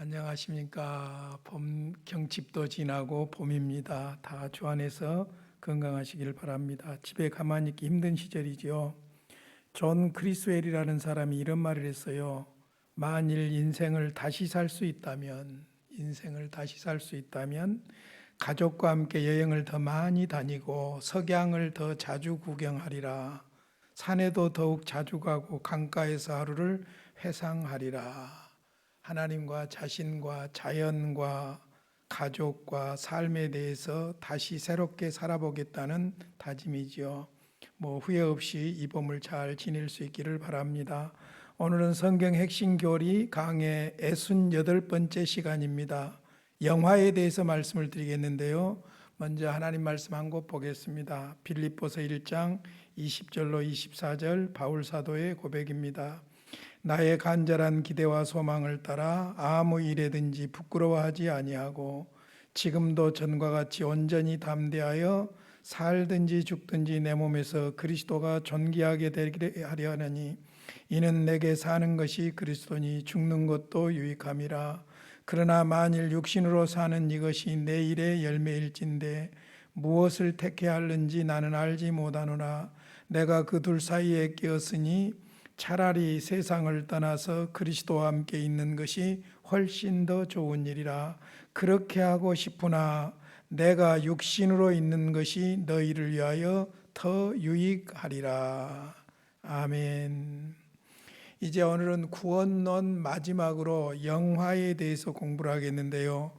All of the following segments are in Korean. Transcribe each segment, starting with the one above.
안녕하십니까. 봄 경칩도 지나고 봄입니다. 다 주 안에서 건강하시길 바랍니다. 집에 가만히 있기 힘든 시절이지요. 존 크리스웰이라는 사람이 이런 말을 했어요. 만일 인생을 다시 살 수 있다면 가족과 함께 여행을 더 많이 다니고 석양을 더 자주 구경하리라. 산에도 더욱 자주 가고 강가에서 하루를 회상하리라. 하나님과 자신과 자연과 가족과 삶에 대해서 다시 새롭게 살아보겠다는 다짐이지요. 후회 없이 이 봄을 잘 지낼 수 있기를 바랍니다. 오늘은 성경 핵심 교리 강의 68번째 시간입니다. 영화에 대해서 말씀을 드리겠는데요. 먼저 하나님 말씀 한 곳 보겠습니다. 빌립보서 1장 20절로 24절 바울 사도의 고백입니다. 나의 간절한 기대와 소망을 따라 아무 일에든지 부끄러워하지 아니하고 지금도 전과 같이 온전히 담대하여 살든지 죽든지 내 몸에서 그리스도가 존귀하게 되게 하려 하느니 이는 내게 사는 것이 그리스도니 죽는 것도 유익함이라. 그러나 만일 육신으로 사는 이것이 내 일의 열매일진데 무엇을 택해야 할는지 나는 알지 못하노라. 내가 그 둘 사이에 끼었으니 차라리 세상을 떠나서 그리스도와 함께 있는 것이 훨씬 더 좋은 일이라. 그렇게 하고 싶으나 내가 육신으로 있는 것이 너희를 위하여 더 유익하리라. 아멘. 이제 오늘은 구원론 마지막으로 영화에 대해서 공부를 하겠는데요.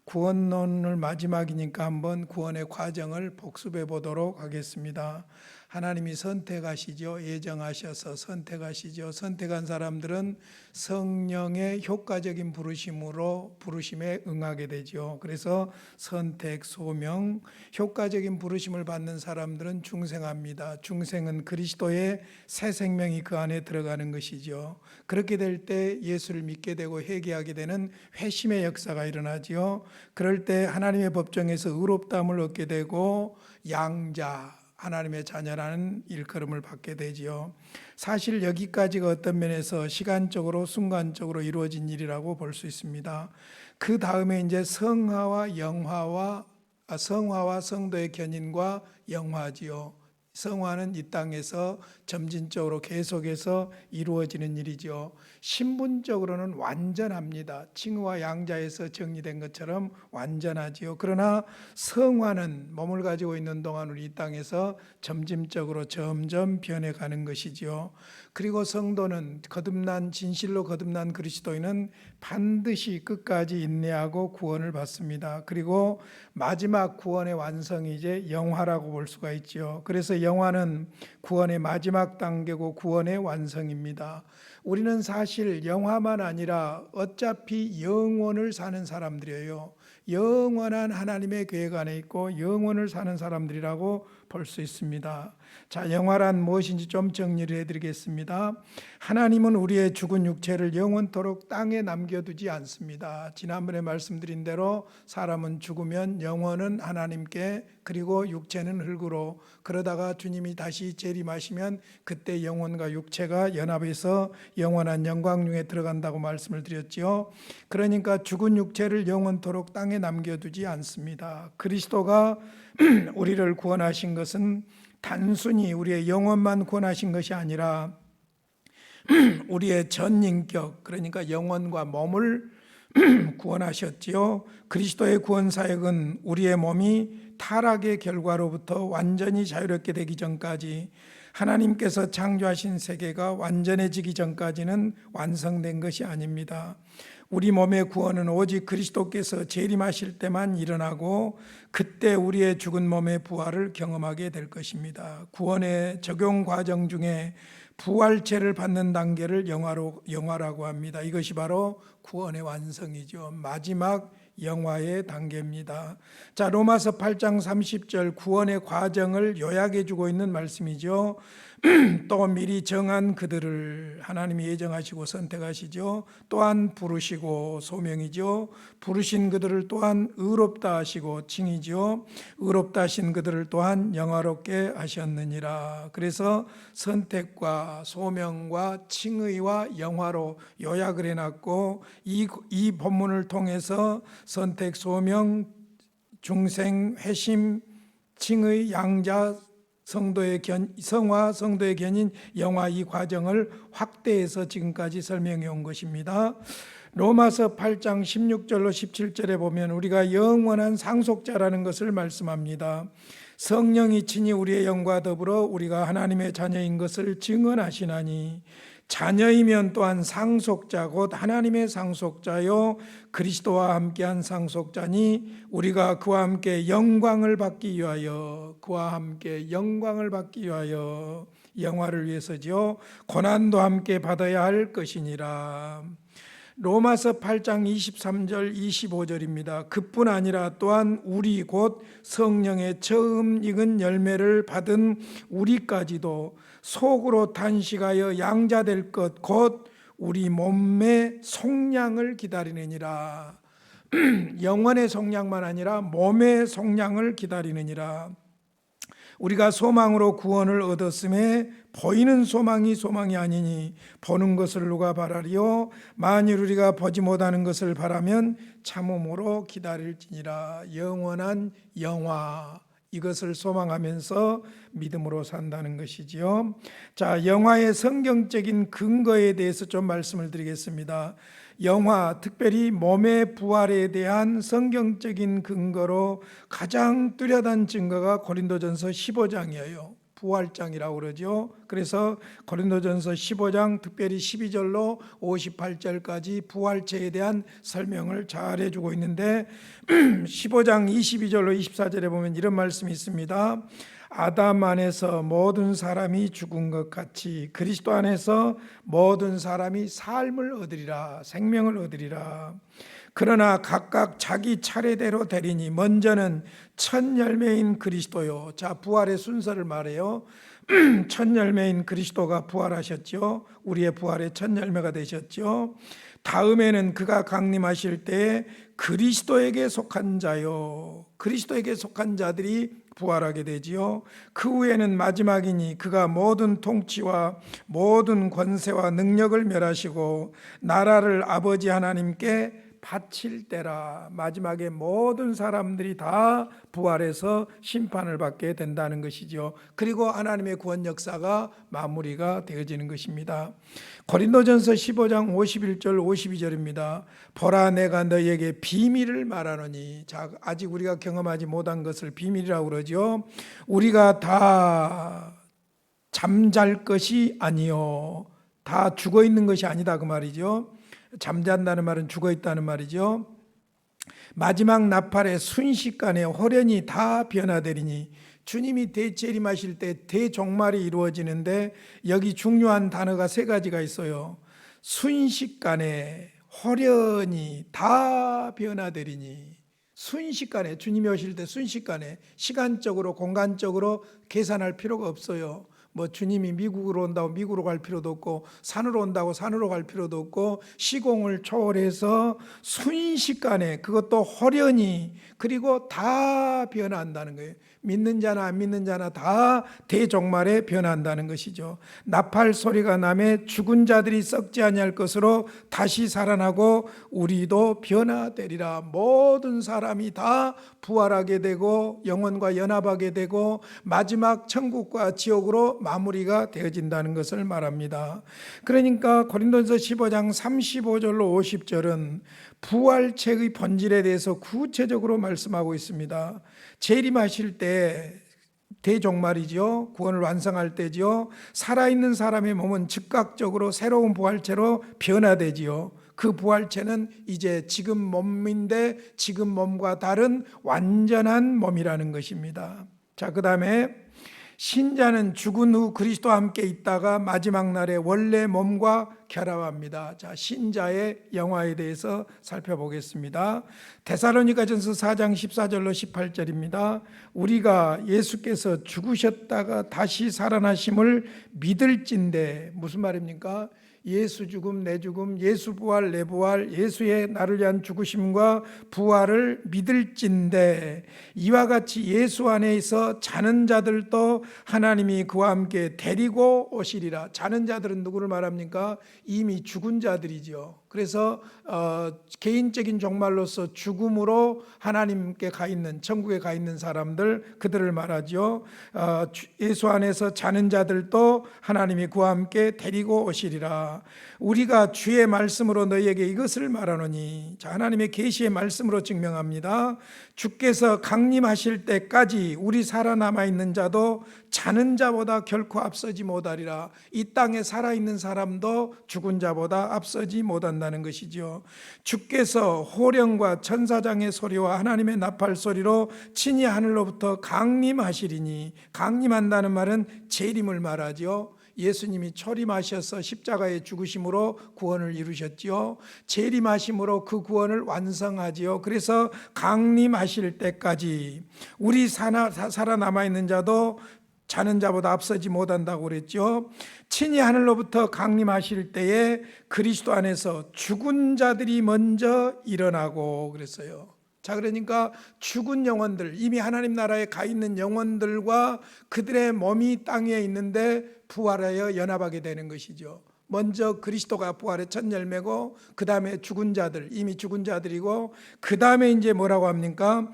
구원론을 마지막이니까 한번 구원의 과정을 복습해 보도록 하겠습니다. 하나님이 선택하시죠. 예정하셔서 선택하시죠. 선택한 사람들은 성령의 효과적인 부르심에 응하게 되죠. 그래서 선택, 소명, 효과적인 부르심을 받는 사람들은 중생합니다. 중생은 그리스도의 새 생명이 그 안에 들어가는 것이죠. 그렇게 될 때 예수를 믿게 되고 회개하게 되는 회심의 역사가 일어나지요. 그럴 때 하나님의 법정에서 의롭다함을 얻게 되고 양자, 하나님의 자녀라는 일컬음을 받게 되지요. 사실 여기까지가 어떤 면에서 시간적으로 순간적으로 이루어진 일이라고 볼 수 있습니다. 그 다음에 이제 성화와 성도의 견인과 영화지요. 성화는 이 땅에서 점진적으로 계속해서 이루어지는 일이죠. 신분적으로는 완전합니다. 칭의와 양자에서 정리된 것처럼 완전하지요. 그러나 성화는 몸을 가지고 있는 동안 우리 이 땅에서 점진적으로 점점 변해가는 것이지요. 그리고 성도는 진실로 거듭난 그리스도인은 반드시 끝까지 인내하고 구원을 받습니다. 그리고 마지막 구원의 완성이 이제 영화라고 볼 수가 있죠. 그래서 영화는 구원의 마지막 단계고 구원의 완성입니다. 우리는 사실 영화만 아니라 어차피 영원을 사는 사람들이에요. 영원한 하나님의 계획 안에 있고 영원을 사는 사람들이라고 볼 수 있습니다. 자, 영화란 무엇인지 좀 정리를 해드리겠습니다. 하나님은 우리의 죽은 육체를 영원토록 땅에 남겨두지 않습니다. 지난번에 말씀드린 대로 사람은 죽으면 영혼은 하나님께, 그리고 육체는 흙으로, 그러다가 주님이 다시 재림하시면 그때 영혼과 육체가 연합해서 영원한 영광중에 들어간다고 말씀을 드렸지요. 그러니까 죽은 육체를 영원토록 땅에 남겨두지 않습니다. 그리스도가 우리를 구원하신 것은 단순히 우리의 영혼만 구원하신 것이 아니라 우리의 전 인격, 그러니까 영혼과 몸을 구원하셨지요. 그리스도의 구원 사역은 우리의 몸이 타락의 결과로부터 완전히 자유롭게 되기 전까지, 하나님께서 창조하신 세계가 완전해지기 전까지는 완성된 것이 아닙니다. 우리 몸의 구원은 오직 그리스도께서 재림하실 때만 일어나고 그때 우리의 죽은 몸의 부활을 경험하게 될 것입니다. 구원의 적용 과정 중에 부활체를 받는 단계를 영화라고 합니다. 이것이 바로 구원의 완성이죠. 마지막 영화의 단계입니다. 자, 로마서 8장 30절 구원의 과정을 요약해 주고 있는 말씀이죠. 또 미리 정한 그들을 하나님이 예정하시고 선택하시죠. 또한 부르시고 소명이죠. 부르신 그들을 또한 의롭다 하시고 칭이죠. 의롭다 하신 그들을 또한 영화롭게 하셨느니라. 그래서 선택과 소명과 칭의와 영화로 요약을 해놨고 이 본문을 통해서 선택, 소명, 중생, 회심, 칭의, 양자, 성화, 성도의 견인, 영화 이 과정을 확대해서 지금까지 설명해 온 것입니다. 로마서 8장 16절로 17절에 보면 우리가 영원한 상속자라는 것을 말씀합니다. 성령이 친히 우리의 영과 더불어 우리가 하나님의 자녀인 것을 증언하시나니 자녀이면 또한 상속자 곧 하나님의 상속자요 그리스도와 함께한 상속자니 우리가 그와 함께 영광을 받기 위하여 영화를 위해서죠. 고난도 함께 받아야 할 것이니라. 로마서 8장 23절 25절입니다. 그뿐 아니라 또한 우리 곧 성령의 처음 익은 열매를 받은 우리까지도 속으로 탄식하여 양자될 것 곧 우리 몸의 속량을 기다리느니라. 영혼의 속량만 아니라 몸의 속량을 기다리느니라. 우리가 소망으로 구원을 얻었음에 보이는 소망이 소망이 아니니 보는 것을 누가 바라리요? 만일 우리가 보지 못하는 것을 바라면 참음으로 기다릴지니라. 영원한 영화, 이것을 소망하면서 믿음으로 산다는 것이지요. 자, 영화의 성경적인 근거에 대해서 좀 말씀을 드리겠습니다. 영화, 특별히 몸의 부활에 대한 성경적인 근거로 가장 뚜렷한 증거가 고린도전서 15장이에요. 부활장이라고 그러죠. 그래서 고린도전서 15장 특별히 12절로 58절까지 부활체에 대한 설명을 잘 해주고 있는데 15장 22절로 24절에 보면 이런 말씀이 있습니다. 아담 안에서 모든 사람이 죽은 것 같이 그리스도 안에서 모든 사람이 삶을 얻으리라, 생명을 얻으리라. 그러나 각각 자기 차례대로 되리니 먼저는 첫 열매인 그리스도요. 자, 부활의 순서를 말해요. 첫 열매인 그리스도가 부활하셨죠. 우리의 부활의 첫 열매가 되셨죠. 다음에는 그가 강림하실 때 그리스도에게 속한 자요, 그리스도에게 속한 자들이 부활하게 되지요. 그 후에는 마지막이니 그가 모든 통치와 모든 권세와 능력을 멸하시고 나라를 아버지 하나님께 바칠 때라. 마지막에 모든 사람들이 다 부활해서 심판을 받게 된다는 것이죠. 그리고 하나님의 구원 역사가 마무리가 되어지는 것입니다. 고린도전서 15장 51절 52절입니다. 보라 내가 너희에게 비밀을 말하노니. 자, 아직 우리가 경험하지 못한 것을 비밀이라고 그러죠. 우리가 다 잠잘 것이 아니요, 다 죽어 있는 것이 아니다 그 말이죠. 잠잔다는 말은 죽어 있다는 말이죠. 마지막 나팔의 순식간에 호련히 다 변화되리니. 주님이 대재림하실 때 대종말이 이루어지는데 여기 중요한 단어가 세 가지가 있어요. 순식간에, 호련히, 다 변화되리니. 순식간에, 주님이 오실 때 순식간에, 시간적으로 공간적으로 계산할 필요가 없어요. 뭐 주님이 미국으로 온다고 미국으로 갈 필요도 없고 산으로 온다고 산으로 갈 필요도 없고 시공을 초월해서 순식간에, 그것도 호련히, 그리고 다 변화한다는 거예요. 믿는 자나 안 믿는 자나 다 대종말에 변화한다는 것이죠. 나팔 소리가 나매 죽은 자들이 썩지 아니할 것으로 다시 살아나고 우리도 변화되리라. 모든 사람이 다 부활하게 되고 영혼과 연합하게 되고 마지막 천국과 지옥으로 마무리가 되어진다는 것을 말합니다. 그러니까 고린도전서 15장 35절로 50절은 부활체의 본질에 대해서 구체적으로 말씀하고 있습니다. 재림하실 때 대종말이죠. 구원을 완성할 때죠. 살아있는 사람의 몸은 즉각적으로 새로운 부활체로 변화되지요. 그 부활체는 이제 지금 몸인데 지금 몸과 다른 완전한 몸이라는 것입니다. 자, 그 다음에 신자는 죽은 후 그리스도와 함께 있다가 마지막 날에 원래 몸과 결합합니다. 자, 신자의 영화에 대해서 살펴보겠습니다. 데살로니가전서 4장 14절로 18절입니다. 우리가 예수께서 죽으셨다가 다시 살아나심을 믿을진대. 무슨 말입니까? 예수 죽음 내 죽음, 예수 부활 내 부활, 예수의 나를 위한 죽으심과 부활을 믿을진대 이와 같이 예수 안에서 자는 자들도 하나님이 그와 함께 데리고 오시리라. 자는 자들은 누구를 말합니까? 이미 죽은 자들이죠. 그래서 개인적인 종말로서 죽음으로 하나님께 가 있는, 천국에 가 있는 사람들, 그들을 말하죠. 예수 안에서 자는 자들도 하나님이 그와 함께 데리고 오시리라. 우리가 주의 말씀으로 너희에게 이것을 말하노니, 자, 하나님의 계시의 말씀으로 증명합니다. 주께서 강림하실 때까지 우리 살아남아 있는 자도 자는 자보다 결코 앞서지 못하리라. 이 땅에 살아있는 사람도 죽은 자보다 앞서지 못한다는 것이죠. 주께서 호령과 천사장의 소리와 하나님의 나팔 소리로 친히 하늘로부터 강림하시리니, 강림한다는 말은 재림을 말하죠. 예수님이 초림하셔서 십자가에 죽으심으로 구원을 이루셨지요. 재림하심으로 그 구원을 완성하지요. 그래서 강림하실 때까지 우리 살아남아 있는 자도 자는 자보다 앞서지 못한다고 그랬죠. 친히 하늘로부터 강림하실 때에 그리스도 안에서 죽은 자들이 먼저 일어나고 그랬어요. 자, 그러니까 죽은 영혼들, 이미 하나님 나라에 가 있는 영혼들과 그들의 몸이 땅에 있는데 부활하여 연합하게 되는 것이죠. 먼저 그리스도가 부활의 첫 열매고, 그 다음에 죽은 자들, 이미 죽은 자들이고, 그 다음에 이제 뭐라고 합니까?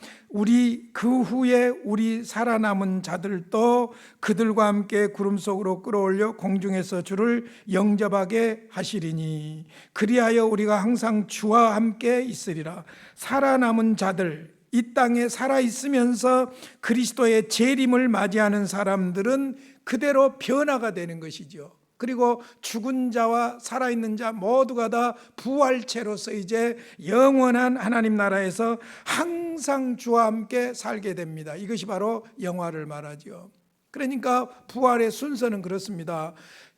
그 후에 우리 살아남은 자들도 그들과 함께 구름 속으로 끌어올려 공중에서 주를 영접하게 하시리니, 그리하여 우리가 항상 주와 함께 있으리라. 살아남은 자들, 이 땅에 살아있으면서 그리스도의 재림을 맞이하는 사람들은 그대로 변화가 되는 것이죠. 그리고 죽은 자와 살아있는 자 모두가 다 부활체로서 이제 영원한 하나님 나라에서 항상 주와 함께 살게 됩니다. 이것이 바로 영화를 말하죠. 그러니까 부활의 순서는 그렇습니다.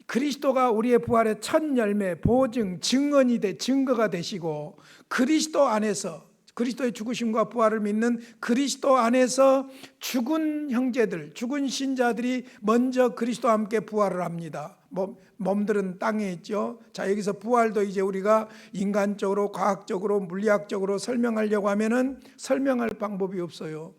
그리스도가 우리의 부활의 첫 열매, 보증, 증거가 되시고, 그리스도 안에서, 그리스도의 죽으심과 부활을 믿는 그리스도 안에서 죽은 형제들, 죽은 신자들이 먼저 그리스도와 함께 부활을 합니다. 몸들은 땅에 있죠. 자, 여기서 부활도 이제 우리가 인간적으로, 과학적으로, 물리학적으로 설명하려고 하면은 설명할 방법이 없어요.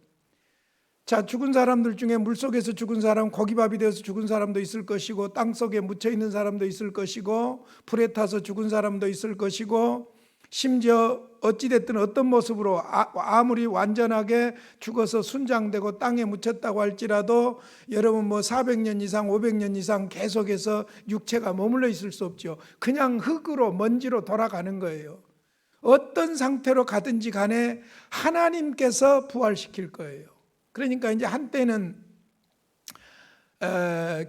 자, 죽은 사람들 중에 물속에서 죽은 사람, 고기밥이 되어서 죽은 사람도 있을 것이고, 땅속에 묻혀 있는 사람도 있을 것이고, 불에 타서 죽은 사람도 있을 것이고, 심지어 어찌됐든 어떤 모습으로 아무리 완전하게 죽어서 순장되고 땅에 묻혔다고 할지라도 여러분 400년 이상 500년 이상 계속해서 육체가 머물러 있을 수 없죠. 그냥 흙으로, 먼지로 돌아가는 거예요. 어떤 상태로 가든지 간에 하나님께서 부활시킬 거예요. 그러니까 이제 한때는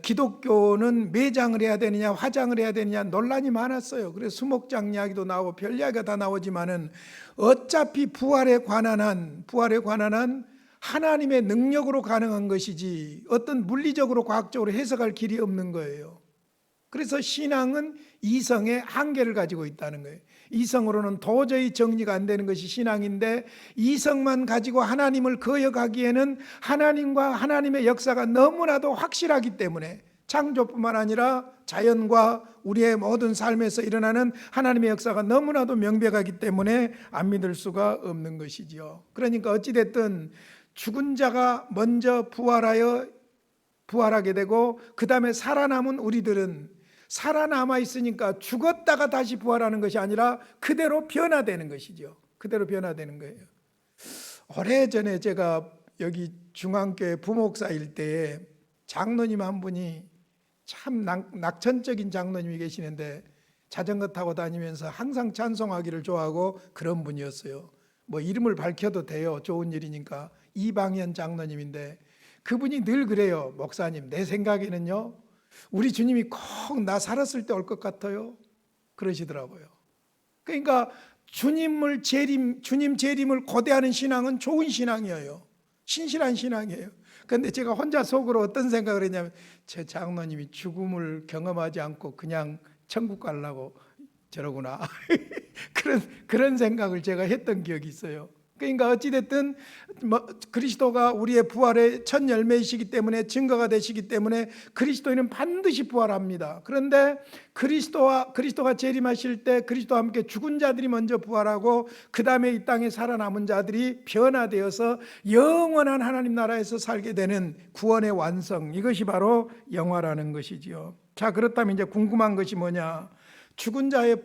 기독교는 매장을 해야 되느냐 화장을 해야 되느냐 논란이 많았어요. 그래서 수목장 이야기도 나오고 별 이야기가 다 나오지만은 어차피 부활에 관한 한 하나님의 능력으로 가능한 것이지 어떤 물리적으로 과학적으로 해석할 길이 없는 거예요. 그래서 신앙은 이성의 한계를 가지고 있다는 거예요. 이성으로는 도저히 정리가 안 되는 것이 신앙인데, 이성만 가지고 하나님을 거역하기에는 하나님과 하나님의 역사가 너무나도 확실하기 때문에, 창조뿐만 아니라 자연과 우리의 모든 삶에서 일어나는 하나님의 역사가 너무나도 명백하기 때문에 안 믿을 수가 없는 것이지요. 그러니까 어찌됐든 죽은 자가 먼저 부활하게 되고, 그 다음에 살아남은 우리들은 살아남아 있으니까 죽었다가 다시 부활하는 것이 아니라 그대로 변화되는 것이죠. 그대로 변화되는 거예요. 오래전에 제가 여기 중앙교회 부목사일 때에 장로님 한 분이 참 낙천적인 장로님이 계시는데, 자전거 타고 다니면서 항상 찬송하기를 좋아하고 그런 분이었어요. 이름을 밝혀도 돼요. 좋은 일이니까. 이방현 장로님인데, 그분이 늘 그래요. 목사님, 내 생각에는요, 우리 주님이 꼭 나 살았을 때 올 것 같아요. 그러시더라고요. 그러니까 주님 재림을 고대하는 신앙은 좋은 신앙이에요. 신실한 신앙이에요. 근데 제가 혼자 속으로 어떤 생각을 했냐면 제 장로님이 죽음을 경험하지 않고 그냥 천국 가려고 저러구나. 그런 생각을 제가 했던 기억이 있어요. 그러니까 어찌됐든 그리스도가 우리의 부활의 첫 열매이시기 때문에, 증거가 되시기 때문에 그리스도인은 반드시 부활합니다. 그런데 그리스도가 재림하실 때 그리스도와 함께 죽은 자들이 먼저 부활하고 그 다음에 이 땅에 살아남은 자들이 변화되어서 영원한 하나님 나라에서 살게 되는 구원의 완성, 이것이 바로 영화라는 것이지요. 자, 그렇다면 이제 궁금한 것이 뭐냐? 죽은 자의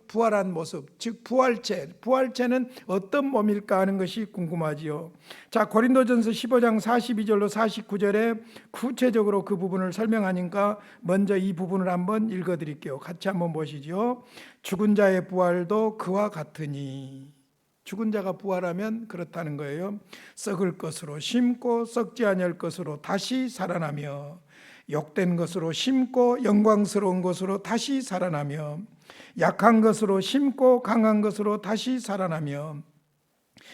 부활한 모습, 즉 부활체는 어떤 몸일까 하는 것이 궁금하지요. 자, 고린도전서 15장 42절로 49절에 구체적으로 그 부분을 설명하니까 먼저 이 부분을 한번 읽어드릴게요. 같이 한번 보시죠. 죽은 자의 부활도 그와 같으니, 죽은 자가 부활하면 그렇다는 거예요. 썩을 것으로 심고 썩지 아니할 것으로 다시 살아나며, 욕된 것으로 심고 영광스러운 것으로 다시 살아나며, 약한 것으로 심고 강한 것으로 다시 살아나며,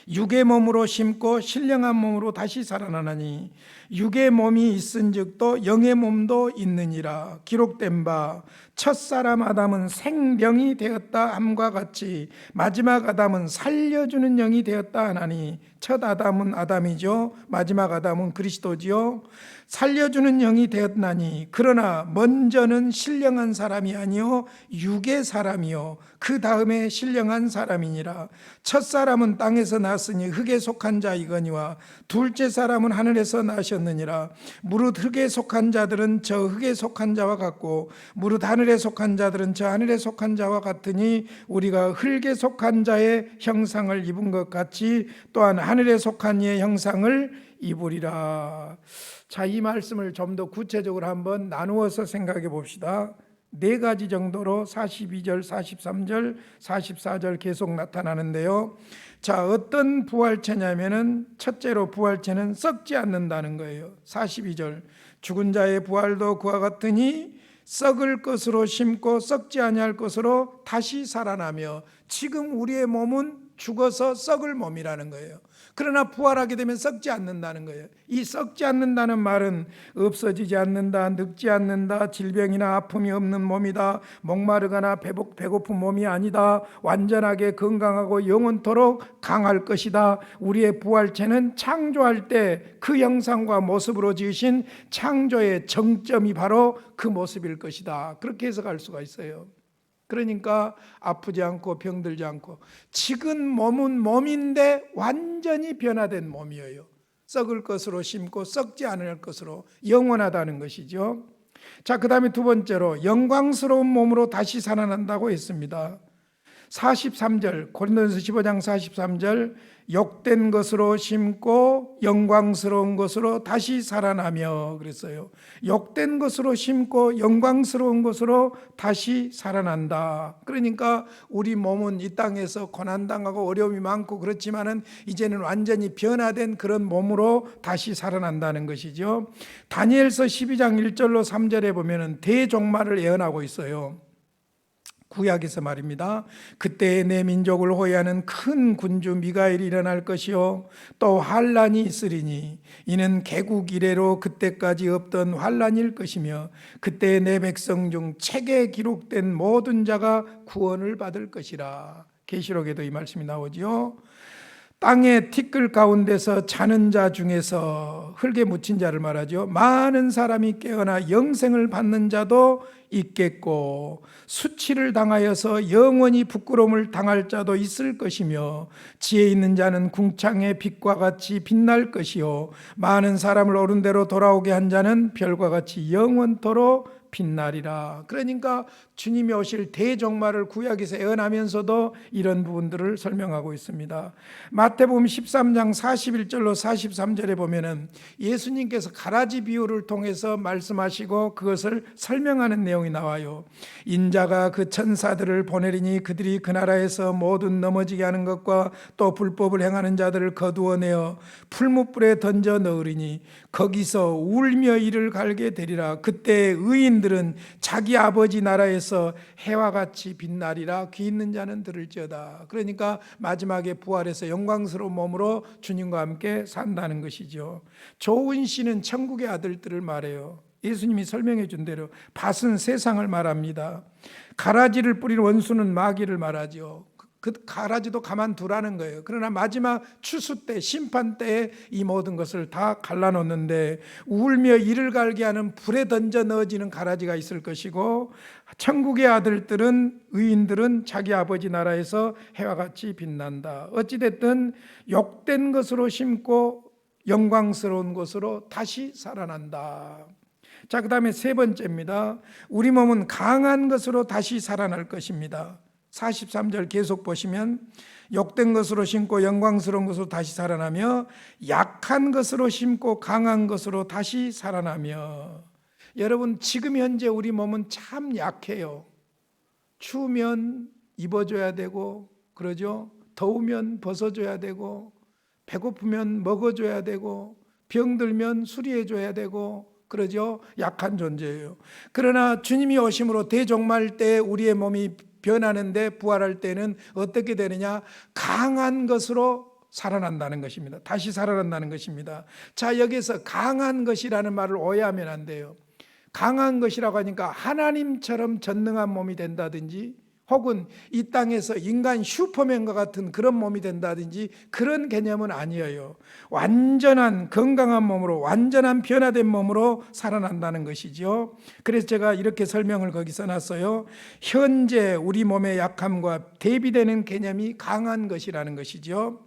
육의 몸으로 심고 신령한 몸으로 다시 살아나니 육의 몸이 있은즉도 영의 몸도 있느니라. 기록된 바 첫사람 아담은 생명이 되었다 함과 같이 마지막 아담은 살려주는 영이 되었다 하나니, 첫 아담은 아담이죠, 마지막 아담은 그리스도지요. 살려주는 영이 되었나니 그러나 먼저는 신령한 사람이 아니요 육의 사람이요 그 다음에 신령한 사람이니라. 첫사람은 땅에서 났으니 흙에 속한 자이거니와 둘째 사람은 하늘에서 나셨느니라. 무릇 흙에 속한 자들은 저 흙에 속한 자와 같고 무릇 하늘에 속한 자들은 저 하늘에 속한 자와 같으니 우리가 흙에 속한 자의 형상을 입은 것 같이 또한 하늘에 속한 이의 형상을 입으리라. 자, 이 말씀을 좀 더 구체적으로 한번 나누어서 생각해 봅시다. 네 가지 정도로 42절, 43절, 44절 계속 나타나는데요. 자, 어떤 부활체냐면은 첫째로 부활체는 썩지 않는다는 거예요. 42절, 죽은 자의 부활도 그와 같으니 썩을 것으로 심고 썩지 아니할 것으로 다시 살아나며, 지금 우리의 몸은 죽어서 썩을 몸이라는 거예요. 그러나 부활하게 되면 썩지 않는다는 거예요. 이 썩지 않는다는 말은 없어지지 않는다, 늙지 않는다, 질병이나 아픔이 없는 몸이다, 목마르거나 배고픈 몸이 아니다, 완전하게 건강하고 영원토록 강할 것이다. 우리의 부활체는 창조할 때 그 형상과 모습으로 지으신 창조의 정점이 바로 그 모습일 것이다. 그렇게 해석할 수가 있어요. 그러니까 아프지 않고 병들지 않고, 지금 몸은 몸인데 완전히 변화된 몸이에요. 썩을 것으로 심고 썩지 않을 것으로 영원하다는 것이죠. 자, 그 다음에 두 번째로 영광스러운 몸으로 다시 살아난다고 했습니다. 43절, 고린도전서 15장 43절, 욕된 것으로 심고 영광스러운 것으로 다시 살아나며 그랬어요. 욕된 것으로 심고 영광스러운 것으로 다시 살아난다. 그러니까 우리 몸은 이 땅에서 고난당하고 어려움이 많고 그렇지만은 이제는 완전히 변화된 그런 몸으로 다시 살아난다는 것이죠. 다니엘서 12장 1절로 3절에 보면은 대종말을 예언하고 있어요. 구약에서 말입니다. 그때 내 민족을 호위하는 큰 군주 미가엘이 일어날 것이요 또 환란이 있으리니 이는 개국 이래로 그때까지 없던 환란일 것이며 그때 내 백성 중 책에 기록된 모든 자가 구원을 받을 것이라. 계시록에도 이 말씀이 나오지요. 땅의 티끌 가운데서 자는 자 중에서, 흙에 묻힌 자를 말하죠, 많은 사람이 깨어나 영생을 받는 자도 있겠고 수치를 당하여서 영원히 부끄러움을 당할 자도 있을 것이며 지혜 있는 자는 궁창의 빛과 같이 빛날 것이요 많은 사람을 옳은 대로 돌아오게 한 자는 별과 같이 영원토록 빛나리라. 그러니까 주님이 오실 대종말을 구약에서 예언하면서도 이런 부분들을 설명하고 있습니다. 마태복음 13장 41절로 43절에 보면은 예수님께서 가라지 비유를 통해서 말씀하시고 그것을 설명하는 내용이 나와요. 인자가 그 천사들을 보내리니 그들이 그 나라에서 모든 넘어지게 하는 것과 또 불법을 행하는 자들을 거두어내어 풀무불에 던져 넣으리니 거기서 울며 이를 갈게 되리라. 그때 의인 의인들은 자기 아버지 나라에서 해와 같이 빛나리라. 귀 있는 자는 들을지어다. 그러니까 마지막에 부활해서 영광스러운 몸으로 주님과 함께 산다는 것이죠. 좋은 씨는 천국의 아들들을 말해요. 예수님이 설명해 준 대로 밭은 세상을 말합니다. 가라지를 뿌린 원수는 마귀를 말하죠. 그 가라지도 가만두라는 거예요. 그러나 마지막 추수 때, 심판 때에 이 모든 것을 다 갈라놓는데, 울며 이를 갈게 하는 불에 던져 넣어지는 가라지가 있을 것이고, 천국의 아들들은, 의인들은 자기 아버지 나라에서 해와 같이 빛난다. 어찌됐든 욕된 것으로 심고 영광스러운 것으로 다시 살아난다. 자, 그 다음에 세 번째입니다. 우리 몸은 강한 것으로 다시 살아날 것입니다. 43절 계속 보시면, 욕된 것으로 심고 영광스러운 것으로 다시 살아나며 약한 것으로 심고 강한 것으로 다시 살아나며. 여러분, 지금 현재 우리 몸은 참 약해요. 추우면 입어줘야 되고, 그러죠? 더우면 벗어줘야 되고, 배고프면 먹어줘야 되고, 병들면 수리해줘야 되고, 그러죠? 약한 존재예요. 그러나 주님이 오심으로 대종말 때 우리의 몸이 변하는데, 부활할 때는 어떻게 되느냐? 강한 것으로 살아난다는 것입니다. 다시 살아난다는 것입니다. 자, 여기서 강한 것이라는 말을 오해하면 안 돼요. 강한 것이라고 하니까 하나님처럼 전능한 몸이 된다든지, 혹은 이 땅에서 인간 슈퍼맨과 같은 그런 몸이 된다든지, 그런 개념은 아니에요. 완전한 건강한 몸으로, 완전한 변화된 몸으로 살아난다는 것이죠. 그래서 제가 이렇게 설명을 거기 써놨어요. 현재 우리 몸의 약함과 대비되는 개념이 강한 것이라는 것이죠.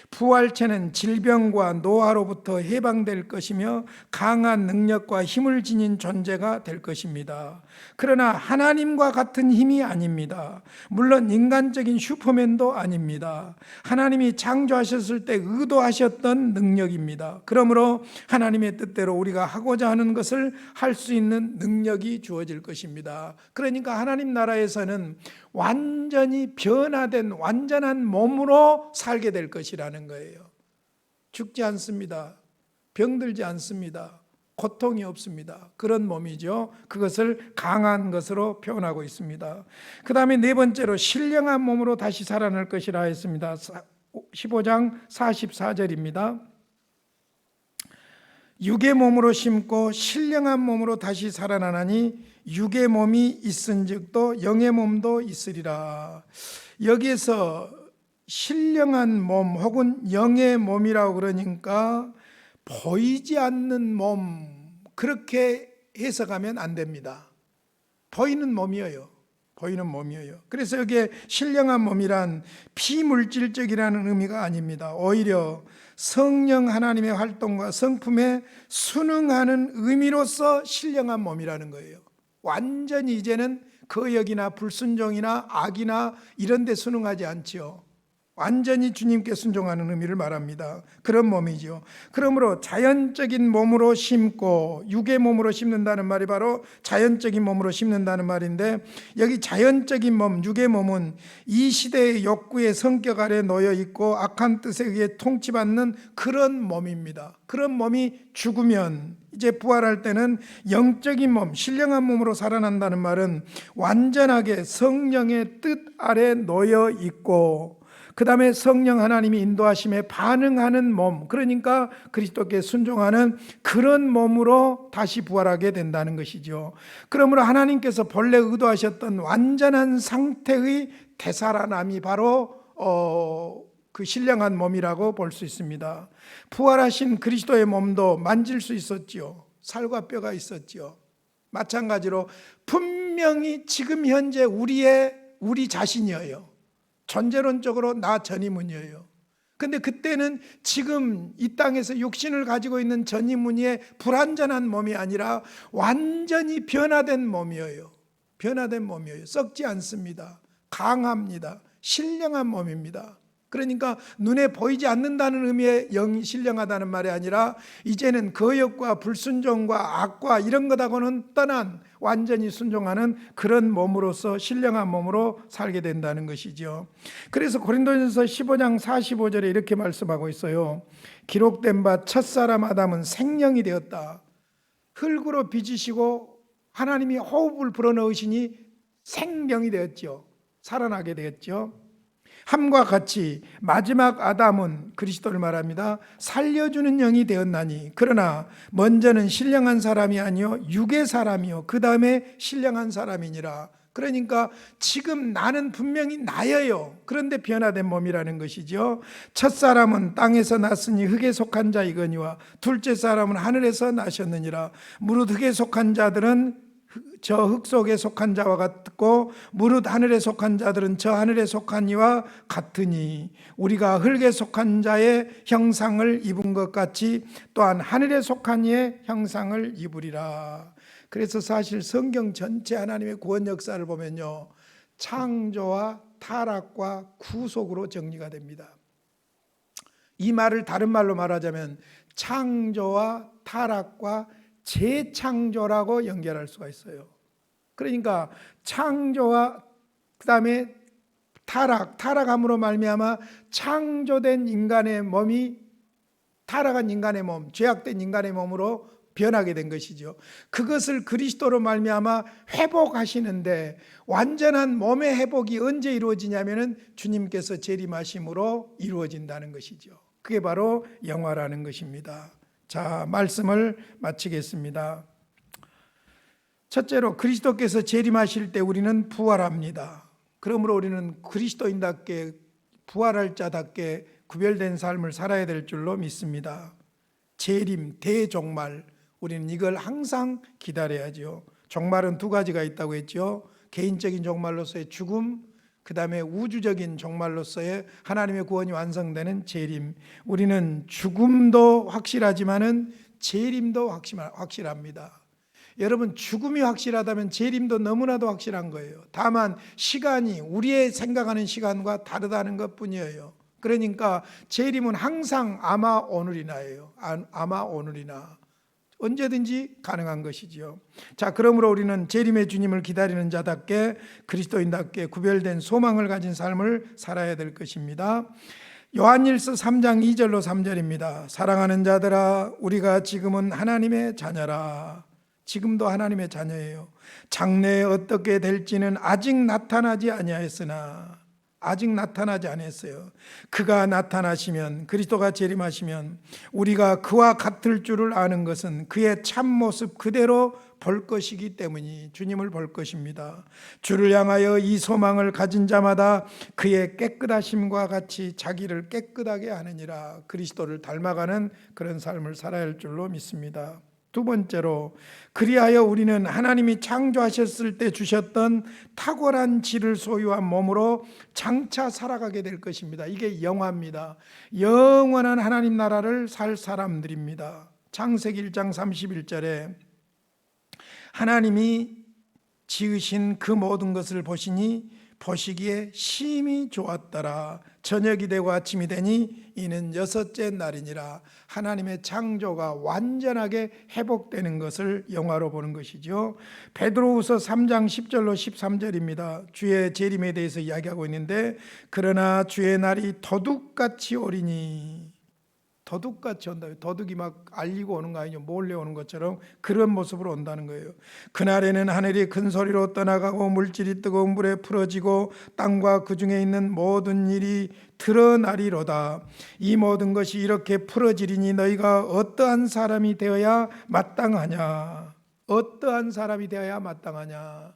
부활체는 질병과 노화로부터 해방될 것이며 강한 능력과 힘을 지닌 존재가 될 것입니다. 그러나 하나님과 같은 힘이 아닙니다. 물론 인간적인 슈퍼맨도 아닙니다. 하나님이 창조하셨을 때 의도하셨던 능력입니다. 그러므로 하나님의 뜻대로 우리가 하고자 하는 것을 할 수 있는 능력이 주어질 것입니다. 그러니까 하나님 나라에서는 완전히 변화된 완전한 몸으로 살게 될 것이라는 거예요. 죽지 않습니다. 병들지 않습니다. 고통이 없습니다. 그런 몸이죠. 그것을 강한 것으로 표현하고 있습니다. 그 다음에 네 번째로 신령한 몸으로 다시 살아날 것이라 했습니다. 15장 44절입니다. 육의 몸으로 심고 신령한 몸으로 다시 살아나나니 육의 몸이 있은즉도 영의 몸도 있으리라. 여기에서 신령한 몸 혹은 영의 몸이라고 그러니까 보이지 않는 몸, 그렇게 해석하면 안 됩니다. 보이는 몸이에요. 보이는 몸이에요. 그래서 여기에 신령한 몸이란 피물질적이라는 의미가 아닙니다. 오히려 성령 하나님의 활동과 성품에 순응하는 의미로서 신령한 몸이라는 거예요. 완전히 이제는 거역이나 불순종이나 악이나 이런 데 순응하지 않지요. 완전히 주님께 순종하는 의미를 말합니다. 그런 몸이죠. 그러므로 자연적인 몸으로 심고, 육의 몸으로 심는다는 말이 바로 자연적인 몸으로 심는다는 말인데, 여기 자연적인 몸, 육의 몸은 이 시대의 욕구의 성격 아래 놓여 있고 악한 뜻에 의해 통치받는 그런 몸입니다. 그런 몸이 죽으면 이제 부활할 때는 영적인 몸, 신령한 몸으로 살아난다는 말은 완전하게 성령의 뜻 아래 놓여 있고, 그 다음에 성령 하나님이 인도하심에 반응하는 몸, 그러니까 그리스도께 순종하는 그런 몸으로 다시 부활하게 된다는 것이죠. 그러므로 하나님께서 본래 의도하셨던 완전한 상태의 되살아남이 바로 그 신령한 몸이라고 볼 수 있습니다. 부활하신 그리스도의 몸도 만질 수 있었지요. 살과 뼈가 있었지요. 마찬가지로 분명히 지금 현재 우리 자신이에요. 존재론적으로 나 전이문이에요. 근데 그때는 지금 이 땅에서 육신을 가지고 있는 전이문이의 불완전한 몸이 아니라 완전히 변화된 몸이에요. 변화된 몸이에요. 썩지 않습니다. 강합니다. 신령한 몸입니다. 그러니까 눈에 보이지 않는다는 의미의 영이 신령하다는 말이 아니라 이제는 거역과 불순종과 악과 이런 것하고는 떠난 완전히 순종하는 그런 몸으로서 신령한 몸으로 살게 된다는 것이죠. 그래서 고린도전서 15장 45절에 이렇게 말씀하고 있어요. 기록된 바 첫사람 아담은 생령이 되었다. 흙으로 빚으시고 하나님이 호흡을 불어넣으시니 생명이 되었죠. 살아나게 되었죠. 함과 같이 마지막 아담은 그리스도를 말합니다. 살려주는 영이 되었나니 그러나 먼저는 신령한 사람이 아니요 육의 사람이요 그 다음에 신령한 사람이니라. 그러니까 지금 나는 분명히 나여요. 그런데 변화된 몸이라는 것이죠. 첫 사람은 땅에서 났으니 흙에 속한 자이거니와 둘째 사람은 하늘에서 나셨느니라. 무릇 흙에 속한 자들은 저 흙 속에 속한 자와 같고 무릇 하늘에 속한 자들은 저 하늘에 속한 이와 같으니 우리가 흙에 속한 자의 형상을 입은 것 같이 또한 하늘에 속한 이의 형상을 입으리라. 그래서 사실 성경 전체 하나님의 구원 역사를 보면요, 창조와 타락과 구속으로 정리가 됩니다. 이 말을 다른 말로 말하자면 창조와 타락과 재창조라고 연결할 수가 있어요. 그러니까 창조와 그 다음에 타락함으로 말미암아 창조된 인간의 몸이 타락한 인간의 몸, 죄악된 인간의 몸으로 변하게 된 것이죠. 그것을 그리스도로 말미암아 회복하시는데 완전한 몸의 회복이 언제 이루어지냐면은 주님께서 재림하심으로 이루어진다는 것이죠. 그게 바로 영화라는 것입니다. 자, 말씀을 마치겠습니다. 첫째로 그리스도께서 재림하실 때 우리는 부활합니다. 그러므로 우리는 그리스도인답게 부활할 자답게 구별된 삶을 살아야 될 줄로 믿습니다. 재림, 대종말, 우리는 이걸 항상 기다려야죠. 종말은 두 가지가 있다고 했죠. 개인적인 종말로서의 죽음, 그 다음에 우주적인 종말로서의 하나님의 구원이 완성되는 재림. 우리는 죽음도 확실하지만은 재림도 확실합니다. 여러분, 죽음이 확실하다면 재림도 너무나도 확실한 거예요. 다만 시간이 우리의 생각하는 시간과 다르다는 것뿐이에요. 그러니까 재림은 항상 아마 오늘이나예요. 아마 오늘이나 언제든지 가능한 것이지요. 자, 그러므로 우리는 재림의 주님을 기다리는 자답게 그리스도인답게 구별된 소망을 가진 삶을 살아야 될 것입니다. 요한일서 3장 2절로 3절입니다. 사랑하는 자들아, 우리가 지금은 하나님의 자녀라. 지금도 하나님의 자녀예요. 장래에 어떻게 될지는 아직 나타나지 아니하였으나, 아직 나타나지 않았어요. 그가 나타나시면, 그리스도가 재림하시면 우리가 그와 같을 줄을 아는 것은 그의 참모습 그대로 볼 것이기 때문이, 주님을 볼 것입니다. 주를 향하여 이 소망을 가진 자마다 그의 깨끗하심과 같이 자기를 깨끗하게 하느니라. 그리스도를 닮아가는 그런 삶을 살아야 할 줄로 믿습니다. 두 번째로, 그리하여 우리는 하나님이 창조하셨을 때 주셨던 탁월한 질을 소유한 몸으로 장차 살아가게 될 것입니다. 이게 영화입니다. 영원한 하나님 나라를 살 사람들입니다. 창세기 1장 31절에 하나님이 지으신 그 모든 것을 보시기에 심히 좋았더라. 저녁이 되고 아침이 되니 이는 여섯째 날이니라. 하나님의 창조가 완전하게 회복되는 것을 영화로 보는 것이죠. 베드로후서 3장 10절로 13절입니다. 주의 재림에 대해서 이야기하고 있는데, 그러나 주의 날이 도둑같이 오리니, 도둑같이 온다. 도둑이 막 알리고 오는 거 아니죠. 몰래 오는 것처럼 그런 모습으로 온다는 거예요. 그날에는 하늘이 큰 소리로 떠나가고 물질이 뜨거운 불에 풀어지고 땅과 그 중에 있는 모든 일이 드러나리로다. 이 모든 것이 이렇게 풀어지리니 너희가 어떠한 사람이 되어야 마땅하냐? 어떠한 사람이 되어야 마땅하냐?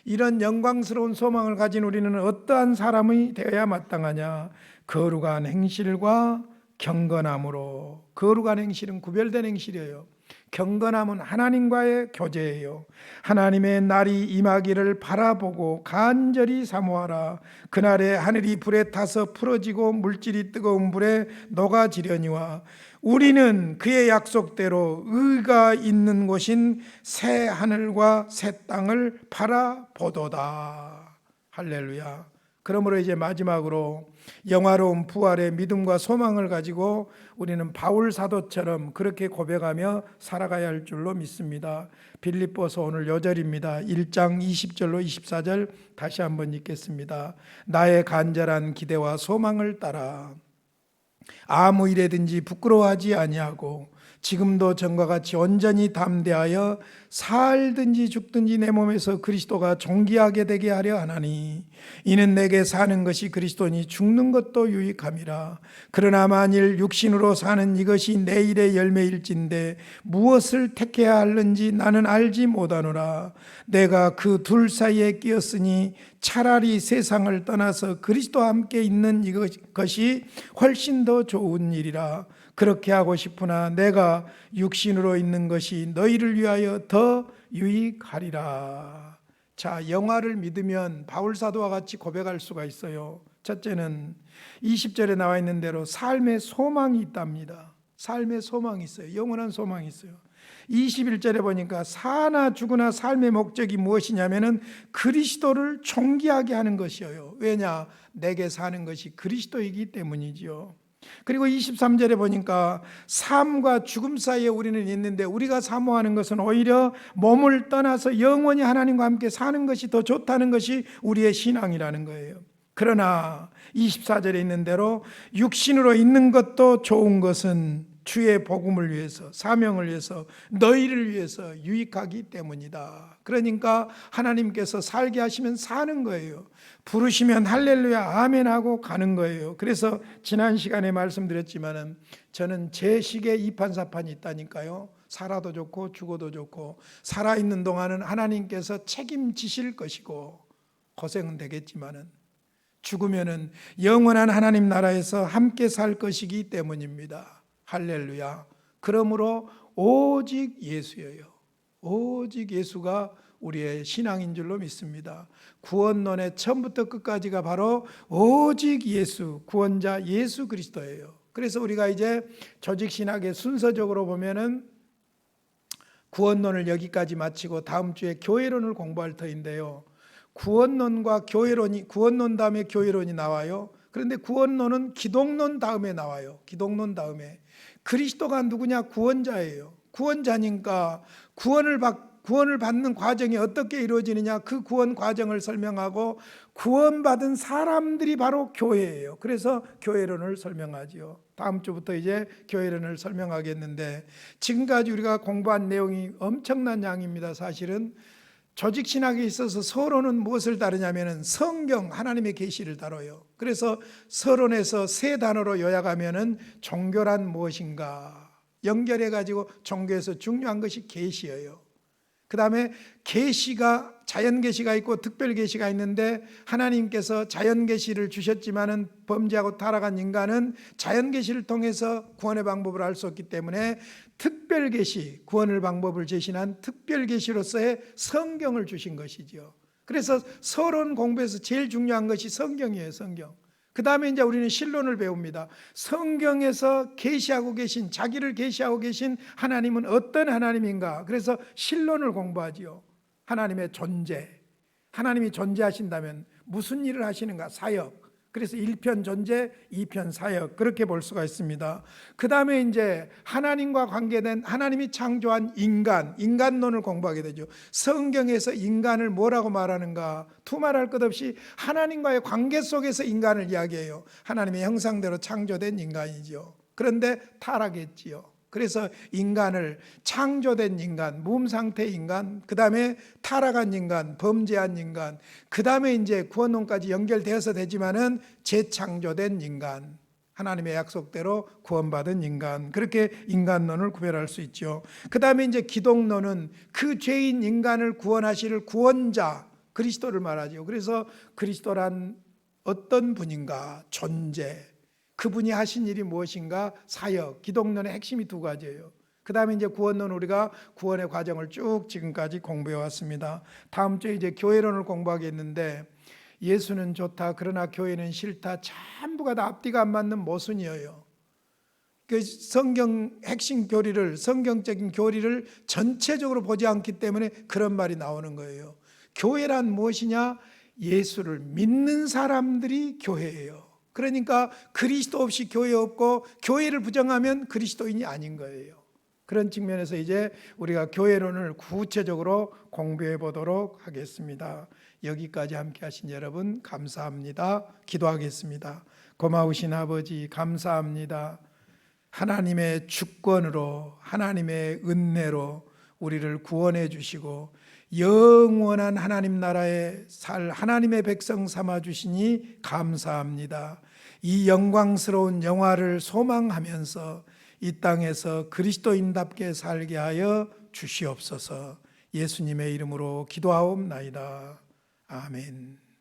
이런 영광스러운 소망을 가진 우리는 어떠한 사람이 되어야 마땅하냐? 거룩한 행실과 경건함으로. 거룩한 행실은 구별된 행실이에요. 경건함은 하나님과의 교제예요. 하나님의 날이 임하기를 바라보고 간절히 사모하라. 그날에 하늘이 불에 타서 풀어지고 물질이 뜨거운 불에 녹아지려니와 우리는 그의 약속대로 의가 있는 곳인 새 하늘과 새 땅을 바라보도다. 할렐루야. 그러므로 이제 마지막으로 영화로운 부활의 믿음과 소망을 가지고 우리는 바울 사도처럼 그렇게 고백하며 살아가야 할 줄로 믿습니다. 빌립보서 오늘 요절입니다. 1장 20절로 24절 다시 한번 읽겠습니다. 나의 간절한 기대와 소망을 따라 아무 일에든지 부끄러워하지 아니하고 지금도 전과 같이 온전히 담대하여 살든지 죽든지 내 몸에서 그리스도가 존귀하게 되게 하려 하나니 이는 내게 사는 것이 그리스도니 죽는 것도 유익함이라. 그러나 만일 육신으로 사는 이것이 내일의 열매일진데 무엇을 택해야 할는지 나는 알지 못하노라. 내가 그 둘 사이에 끼었으니 차라리 세상을 떠나서 그리스도와 함께 있는 이것이 훨씬 더 좋은 일이라. 그렇게 하고 싶으나 내가 육신으로 있는 것이 너희를 위하여 더 유익하리라. 자, 영화를 믿으면 바울 사도와 같이 고백할 수가 있어요. 첫째는 20절에 나와 있는 대로 삶의 소망이 있답니다. 삶의 소망이 있어요. 영원한 소망이 있어요. 21절에 보니까 사나 죽으나 삶의 목적이 무엇이냐면은 그리스도를 존귀하게 하는 것이에요. 왜냐? 내게 사는 것이 그리스도이기 때문이지요. 그리고 23절에 보니까 삶과 죽음 사이에 우리는 있는데 우리가 사모하는 것은 오히려 몸을 떠나서 영원히 하나님과 함께 사는 것이 더 좋다는 것이 우리의 신앙이라는 거예요. 그러나 24절에 있는 대로 육신으로 있는 것도 좋은 것은 주의 복음을 위해서, 사명을 위해서, 너희를 위해서 유익하기 때문이다. 그러니까 하나님께서 살게 하시면 사는 거예요. 부르시면 할렐루야 아멘하고 가는 거예요. 그래서 지난 시간에 말씀드렸지만은 저는 제 식에 이판사판이 있다니까요. 살아도 좋고 죽어도 좋고, 살아있는 동안은 하나님께서 책임지실 것이고 고생은 되겠지만은 죽으면은 영원한 하나님 나라에서 함께 살 것이기 때문입니다. 할렐루야. 그러므로 오직 예수예요. 오직 예수가 우리의 신앙인 줄로 믿습니다. 구원론의 처음부터 끝까지가 바로 오직 예수, 구원자 예수 그리스도예요. 그래서 우리가 이제 조직신학의 순서적으로 보면은 구원론을 여기까지 마치고 다음 주에 교회론을 공부할 터인데요. 구원론과 교회론이, 구원론 다음에 교회론이 나와요. 그런데 구원론은 기독론 다음에 나와요. 기독론 다음에. 그리스도가 누구냐? 구원자예요. 구원자니까 구원을 받는 과정이 어떻게 이루어지느냐, 그 구원 과정을 설명하고, 구원받은 사람들이 바로 교회예요. 그래서 교회론을 설명하지요. 다음 주부터 이제 교회론을 설명하겠는데, 지금까지 우리가 공부한 내용이 엄청난 양입니다. 사실은 조직신학에 있어서 서론은 무엇을 다루냐면 성경, 하나님의 계시를 다뤄요. 그래서 서론에서 세 단어로 요약하면 종교란 무엇인가 연결해가지고 종교에서 중요한 것이 계시예요. 그 다음에 계시가, 자연계시가 있고 특별계시가 있는데, 하나님께서 자연계시를 주셨지만은 범죄하고 타락한 인간은 자연계시를 통해서 구원의 방법을 알 수 없기 때문에 특별계시, 구원의 방법을 제시한 특별계시로서의 성경을 주신 것이지요. 그래서 서론 공부에서 제일 중요한 것이 성경이에요. 성경. 그 다음에 이제 우리는 신론을 배웁니다. 성경에서 계시하고 계신, 자기를 계시하고 계신 하나님은 어떤 하나님인가? 그래서 신론을 공부하지요. 하나님의 존재, 하나님이 존재하신다면 무슨 일을 하시는가? 사역. 그래서 1편 존재, 2편 사역, 그렇게 볼 수가 있습니다. 그 다음에 이제 하나님과 관계된, 하나님이 창조한 인간론을 공부하게 되죠. 성경에서 인간을 뭐라고 말하는가? 두말할 것 없이 하나님과의 관계 속에서 인간을 이야기해요. 하나님의 형상대로 창조된 인간이죠. 그런데 타락했지요. 그래서 인간을, 창조된 인간, 무음상태 인간, 그 다음에 타락한 인간, 범죄한 인간, 그 다음에 이제 구원론까지 연결되어서 되지만은 재창조된 인간, 하나님의 약속대로 구원받은 인간, 그렇게 인간론을 구별할 수 있죠. 그 다음에 이제 기독론은 그 죄인 인간을 구원하실 구원자 그리스도를 말하죠. 그래서 그리스도란 어떤 분인가? 존재, 그분이 하신 일이 무엇인가? 사역. 기독론의 핵심이 두 가지예요. 그 다음에 이제 구원론, 우리가 구원의 과정을 쭉 지금까지 공부해 왔습니다. 다음 주에 이제 교회론을 공부하겠는데, 예수는 좋다 그러나 교회는 싫다, 전부가 다 앞뒤가 안 맞는 모순이에요. 그 성경 핵심 교리를, 성경적인 교리를 전체적으로 보지 않기 때문에 그런 말이 나오는 거예요. 교회란 무엇이냐? 예수를 믿는 사람들이 교회예요. 그러니까 그리스도 없이 교회 없고, 교회를 부정하면 그리스도인이 아닌 거예요. 그런 측면에서 이제 우리가 교회론을 구체적으로 공부해 보도록 하겠습니다. 여기까지 함께 하신 여러분 감사합니다. 기도하겠습니다. 고마우신 아버지 감사합니다. 하나님의 주권으로 하나님의 은혜로 우리를 구원해 주시고 영원한 하나님 나라에 살 하나님의 백성 삼아 주시니 감사합니다. 이 영광스러운 영화를 소망하면서 이 땅에서 그리스도인답게 살게 하여 주시옵소서. 예수님의 이름으로 기도하옵나이다. 아멘.